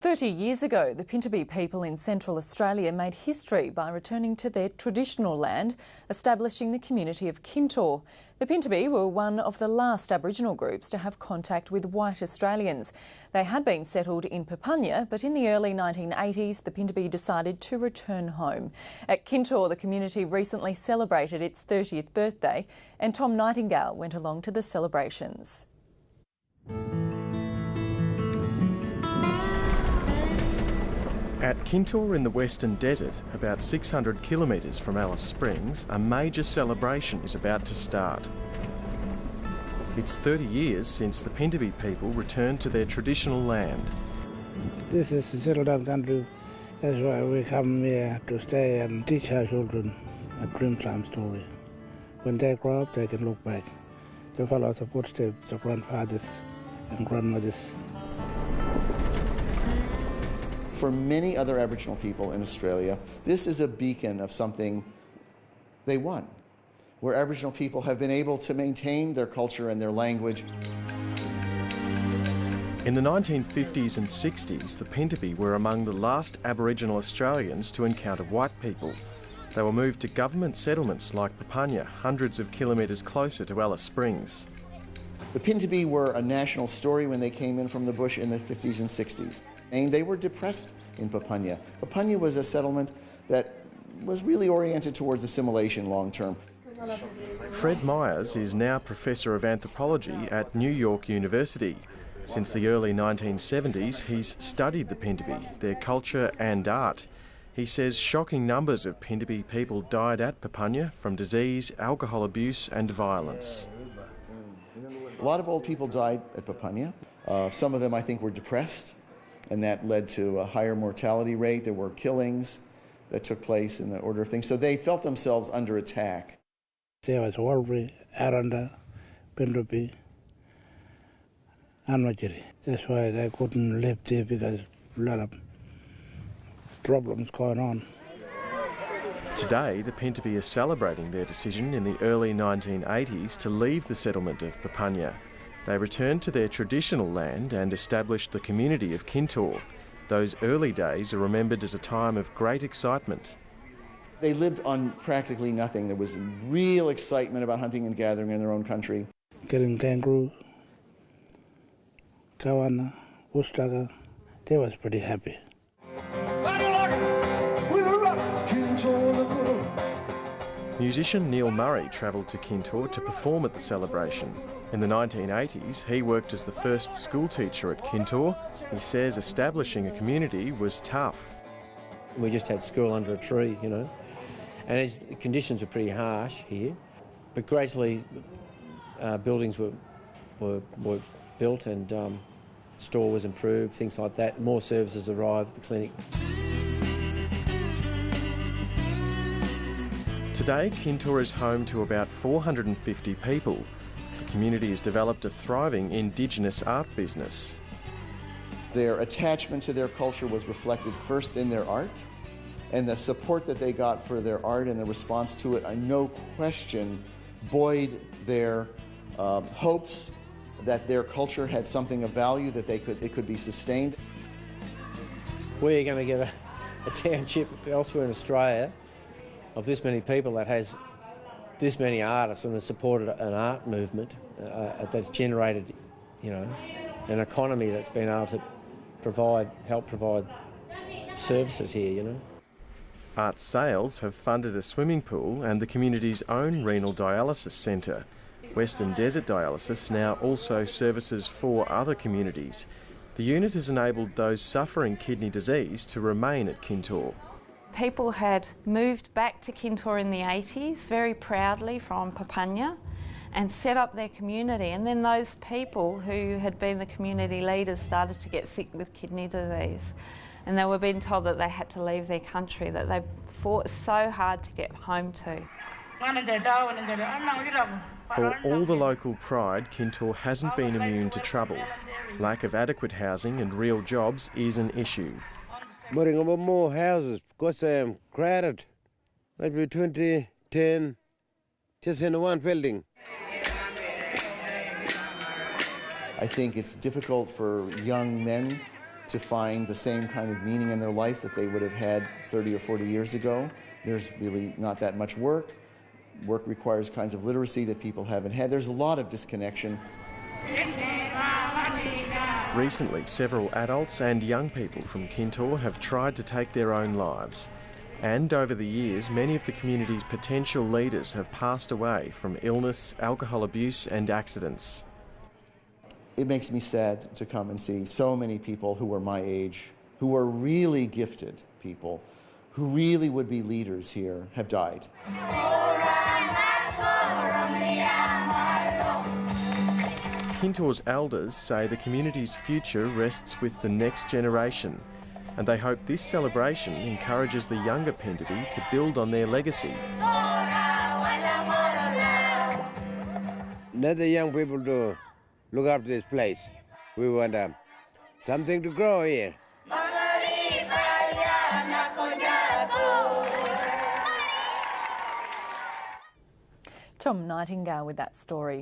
30 years ago, the Pintubi people in Central Australia made history by returning to their traditional land, establishing the community of Kintor. The Pintubi were one of the last Aboriginal groups to have contact with white Australians. They had been settled in Papunya, but in the early 1980s, the Pintubi decided to return home. At Kintor, the community recently celebrated its 30th birthday, and Tom Nightingale went along to the celebrations. At Kintor in the Western Desert, about 600 kilometres from Alice Springs, a major celebration is about to start. It's 30 years since the Pintubi people returned to their traditional land. This is a settled down country. That's why we come here to stay and teach our children a dreamtime story. When they grow up, they can look back. They follow the footsteps of grandfathers and grandmothers. For many other Aboriginal people in Australia, this is a beacon of something they won, where Aboriginal people have been able to maintain their culture and their language. In the 1950s and 60s, the Pintubi were among the last Aboriginal Australians to encounter white people. They were moved to government settlements like Papunya, hundreds of kilometres closer to Alice Springs. The Pintubi were a national story when they came in from the bush in the 50s and 60s. And they were depressed in Papunya. Papunya was a settlement that was really oriented towards assimilation long term. Fred Myers is now Professor of Anthropology at New York University. Since the early 1970s, he's studied the Pintubi, their culture and art. He says shocking numbers of Pintubi people died at Papunya from disease, alcohol abuse and violence. A lot of old people died at Papunya. Some of them, I think, were depressed, and that led to a higher mortality rate. There were killings that took place in the order of things. So they felt themselves under attack. There was Walbury, Aranda, Pintubi, and Majiri. That's why they couldn't live there, because a lot of problems going on. Today, the Pintubi are celebrating their decision in the early 1980s to leave the settlement of Papunya. They returned to their traditional land and established the community of Kintor. Those early days are remembered as a time of great excitement. They lived on practically nothing. There was real excitement about hunting and gathering in their own country. Getting kangaroo, kawana, ustaga, they was pretty happy. Musician Neil Murray travelled to Kintor to perform at the celebration. In the 1980s, he worked as the first school teacher at Kintor. He says establishing a community was tough. We just had school under a tree, you know, and conditions were pretty harsh here. But gradually, buildings were built and the store was improved, things like that. More services arrived at the clinic. Today, Kintor is home to about 450 people. The community has developed a thriving Indigenous art business. Their attachment to their culture was reflected first in their art, and the support that they got for their art and the response to it, no question, buoyed their hopes that their culture had something of value, that it could be sustained. We're going to get a township elsewhere in Australia of this many people that has this many artists and has supported an art movement that's generated, you know, an economy that's been able to help provide services here, you know. Art sales have funded a swimming pool and the community's own renal dialysis centre. Western Desert Dialysis now also services 4 other communities. The unit has enabled those suffering kidney disease to remain at Kintor. People had moved back to Kintor in the 80s very proudly from Papunya and set up their community, and then those people who had been the community leaders started to get sick with kidney disease, and they were being told that they had to leave their country, that they fought so hard to get home to. For all the local pride, Kintor hasn't been immune to trouble. Lack of adequate housing and real jobs is an issue. Building up more houses because they are crowded. Maybe 20, 10, just in one building. I think it's difficult for young men to find the same kind of meaning in their life that they would have had 30 or 40 years ago. There's really not that much work. Work requires kinds of literacy that people haven't had. There's a lot of disconnection. Recently, several adults and young people from Kintore have tried to take their own lives. And over the years, many of the community's potential leaders have passed away from illness, alcohol abuse and accidents. It makes me sad to come and see so many people who are my age, who are really gifted people, who really would be leaders here, have died. Kintore's elders say the community's future rests with the next generation, and they hope this celebration encourages the younger Pintubi to build on their legacy. Let the young people to look after this place. We want something to grow here. Tom Nightingale with that story.